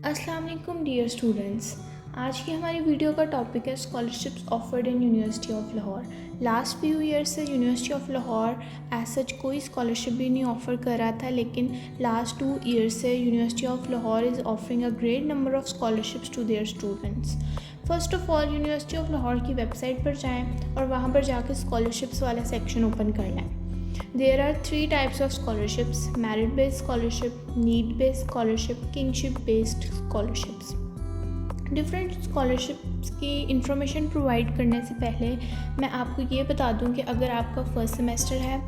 अस्सलाम वालेकुम dear students. आज की हमारी वीडियो का टॉपिक है scholarships offered in University of Lahore. Last few years से University of Lahore as such कोई स्कॉलरशिप भी नहीं ऑफ़र कर रहा था, लेकिन लास्ट 2 ईयर्स से University of Lahore is offering a great number of scholarships to their students. First of all University of Lahore की वेबसाइट पर जाएँ और वहाँ पर जाकर स्कॉलरशिप्स वाला सेक्शन ओपन कर लें। There are 3 types of scholarships: merit-based scholarship, need-based scholarship, kingship-based scholarships. Different scholarships की इंफॉर्मेशन प्रोवाइड करने से पहले मैं आपको ये बता दूं कि अगर आपका फर्स्ट सेमेस्टर है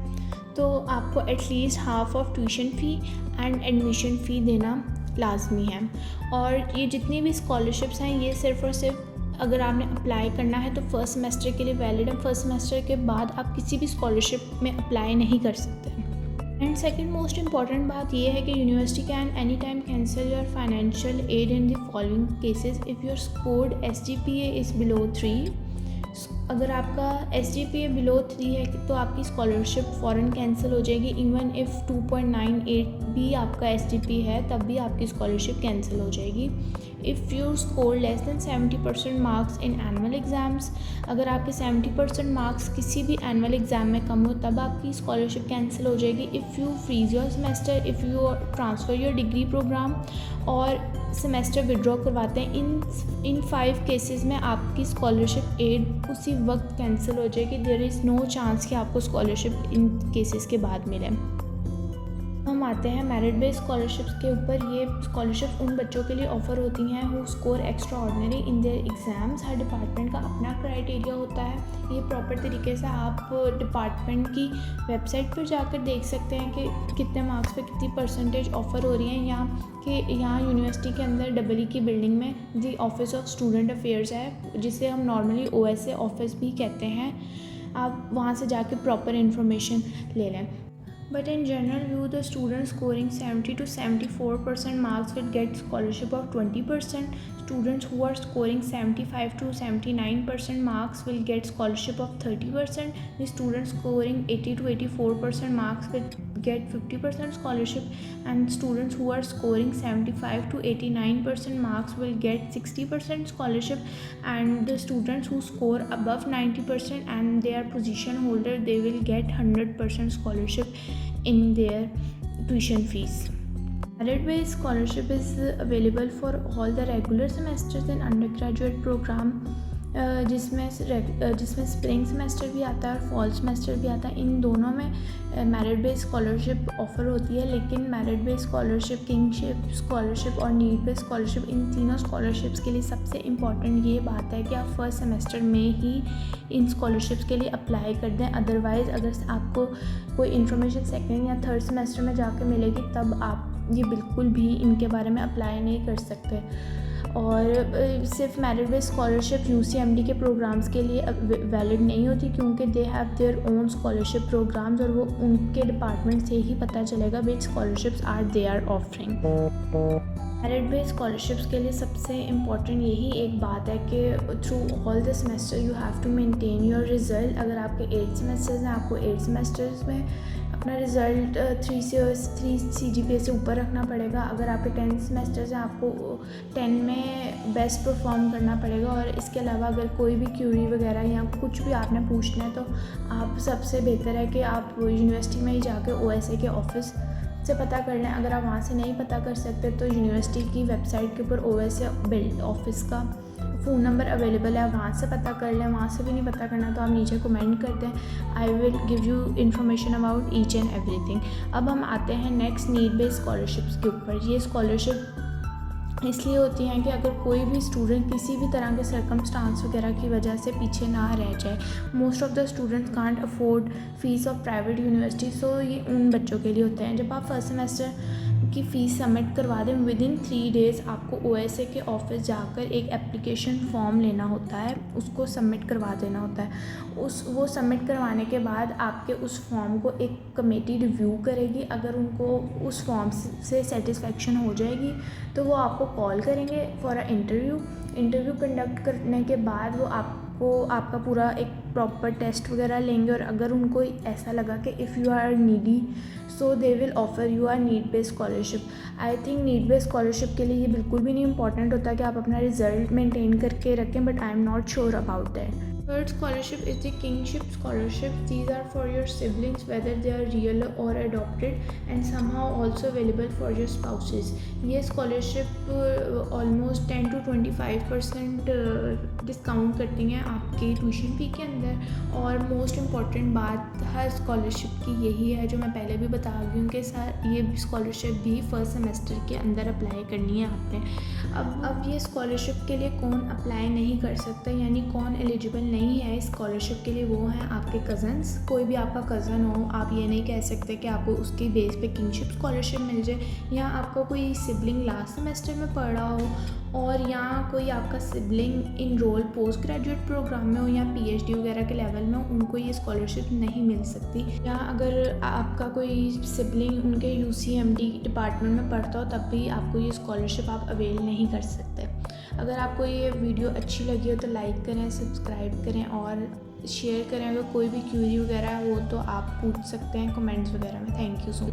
तो आपको at least half of tuition fee and admission फ़ी देना लाजमी है। और ये जितनी भी स्कॉलरशिप्स हैं ये सिर्फ़ और सिर्फ अगर आपने अप्लाई करना है तो फर्स्ट सेमेस्टर के लिए वैलिड है। फर्स्ट सेमेस्टर के बाद आप किसी भी स्कॉलरशिप में अप्लाई नहीं कर सकते। एंड सेकंड मोस्ट इम्पॉर्टेंट बात यह है कि university can any time cancel your financial aid in the following cases if your scored SGPA is below 3। अगर आपका SGPA बिलो 3 है तो आपकी स्कॉलरशिप फ़ौरन कैंसिल हो जाएगी। इवन इफ़ 2.98 भी आपका SGPA है तब भी आपकी स्कॉलरशिप कैंसिल हो जाएगी। If you score less than 70% marks in annual exams, अगर आपके 70% मार्क्स किसी भी एनुअल एग्ज़ाम में कम हो तब आपकी स्कॉलरशिप कैंसिल हो जाएगी। If you freeze your semester, if you transfer your degree program और सेमेस्टर विड्रॉ करवाते हैं, इन 5 केसेस में आपकी स्कॉलरशिप एड उसी वक्त कैंसिल हो जाएगी। देयर इज़ नो चांस कि आपको स्कॉलरशिप इन केसेस के बाद मिले। हम आते हैं मेरिट बेस्ड स्कॉलरशिप्स के ऊपर। ये स्कॉलरशिप उन बच्चों के लिए ऑफ़र होती हैं who score extra ordinary in their exams. Her department का अपना क्राइटेरिया होता है। ये प्रॉपर तरीके से आप डिपार्टमेंट की वेबसाइट पर जाकर देख सकते हैं कि कितने मार्क्स पे कितनी परसेंटेज ऑफ़र हो रही हैं। यहाँ यूनिवर्सिटी के अंदर EE की बिल्डिंग में the office of student affairs है, जिसे हम नॉर्मली OSA ऑफिस भी कहते हैं। आप वहाँ से जाकर प्रॉपर इन्फॉर्मेशन ले लें। But in general view, the student scoring 70 to 74% marks will get scholarship of 20%. Students who are scoring 75 to 79% marks will get scholarship of 30%. The students scoring 80 to 84% marks will get 50% scholarship, and students who are scoring 75 to 89% marks will get 60% scholarship, and the students who score above 90% and they are position holder, they will get 100% scholarship in their tuition fees. Merit-based scholarship is available for all the regular semesters in undergraduate program, जिसमें spring semester भी आता है और fall semester भी आता है। इन दोनों में मेरिट बेस्ड स्कॉलरशिप ऑफ़र होती है, लेकिन merit based scholarship, kingship scholarship और नीड बेस्ड स्कॉलरशिप, इन तीनों स्कॉलरशिप्स के लिए सबसे इम्पॉर्टेंट ये बात है कि आप फर्स्ट सेमेस्टर में ही इन स्कॉलरशिप्स के लिए अप्लाई कर दें। अदरवाइज़ अगर आपको कोई इन्फॉर्मेशन सेकेंड या थर्ड सेमेस्टर में जाकर मिलेगी तब आप ये बिल्कुल भी इनके बारे में अप्लाई नहीं कर सकते। और सिर्फ मेरिट बेस्ड स्कॉलरशिप UCMD के प्रोग्राम्स के लिए वैलिड नहीं होती, क्योंकि they have their own scholarship programmes और वो उनके डिपार्टमेंट से ही पता चलेगा which scholarships are they are offering. Merit based scholarships के लिए सबसे इम्पॉर्टेंट यही एक बात है कि through all the semester you have to maintain your result. अगर आपके 8 सेमेस्टर्स हैं, आपको 8 सेमेस्टर्स में अपना रिज़ल्ट 3 CGPA से ऊपर रखना पड़ेगा। अगर आपके 10 सेमेस्टर्स हैं, आपको 10 में बेस्ट परफॉर्म करना पड़ेगा। और इसके अलावा अगर कोई भी क्यूरी वगैरह या कुछ भी आपने पूछना है तो आप सबसे बेहतर है कि आप यूनिवर्सिटी में ही जाकर OSA के ऑफिस से पता कर लें। अगर आप वहाँ से नहीं पता कर सकते तो यूनिवर्सिटी की वेबसाइट के ऊपर OSA बिल्ड ऑफिस का फ़ोन नंबर अवेलेबल है, वहाँ से पता कर लें। वहाँ से भी नहीं पता करना तो आप नीचे कमेंट कर दें। I will give you information about each and everything. अब हम आते हैं नेक्स्ट नीड बेस्ड स्कॉलरशिप्स के ऊपर। ये स्कॉलरशिप इसलिए होती हैं कि अगर कोई भी स्टूडेंट किसी भी तरह के सर्कमस्टांस वगैरह की वजह से पीछे ना रह जाए। Most of the students can't afford fees of private university, so ये उन बच्चों के लिए होते हैं। जब आप फर्स्ट सेमेस्टर की फ़ीस सबमिट करवा दें, विदिन 3 डेज़ आपको OSA के ऑफिस जाकर एक एप्लीकेशन फॉर्म लेना होता है, उसको सबमिट करवा देना होता है। वो सबमिट करवाने के बाद आपके उस फॉर्म को एक कमेटी रिव्यू करेगी। अगर उनको उस फॉर्म से सेटिस्फेक्शन हो जाएगी तो वो आपको कॉल करेंगे फॉर अ इंटरव्यू कंडक्ट करने के बाद वो वो आपका पूरा एक प्रॉपर टेस्ट वगैरह लेंगे और अगर उनको ऐसा लगा कि if you are needy so they will offer you are need based scholarship. I think need based scholarship के लिए ये बिल्कुल भी नहीं इंपॉर्टेंट होता कि आप अपना रिजल्ट मेंटेन करके रखें, but I am not sure about that. Third scholarship is the kingship scholarship. These are for your siblings whether they are real or adopted and somehow also available for your spouses. ये scholarship almost 10 to 25% discount करती हैं आपके tuition fee के अंदर। और most important बात हर scholarship की यही है जो मैं पहले भी बता गई हूँ कि सर ये स्कॉलरशिप भी फर्स्ट सेमेस्टर के अंदर अप्लाई करनी है आपने। अब ये स्कॉलरशिप के लिए कौन अप्लाई नहीं कर सकता, यानी कौन एलिजिबल नहीं है इस स्कॉलरशिप के लिए, वो हैं आपके कज़न्स। कोई भी आपका कज़न हो, आप ये नहीं कह सकते कि आपको उसके बेस पे किंगशिप स्कॉलरशिप मिल जाए, या आपका कोई सिबलिंग लास्ट सेमेस्टर में पढ़ रहा हो और या कोई आपका sibling enrol post graduate program में हो या पीएचडी वगैरह के लेवल में हो, उनको ये स्कॉलरशिप नहीं मिल सकती। या अगर आपका कोई सिबलिंग उनके यूसीएमडी डिपार्टमेंट में पढ़ता हो तब भी आपको ये स्कॉलरशिप आप अवेल नहीं कर सकते। अगर आपको ये वीडियो अच्छी लगी हो तो लाइक करें, सब्सक्राइब करें और शेयर करें। अगर कोई भी क्यूरी वगैरह हो तो आप पूछ सकते हैं कमेंट्स वगैरह में। Thank you so much.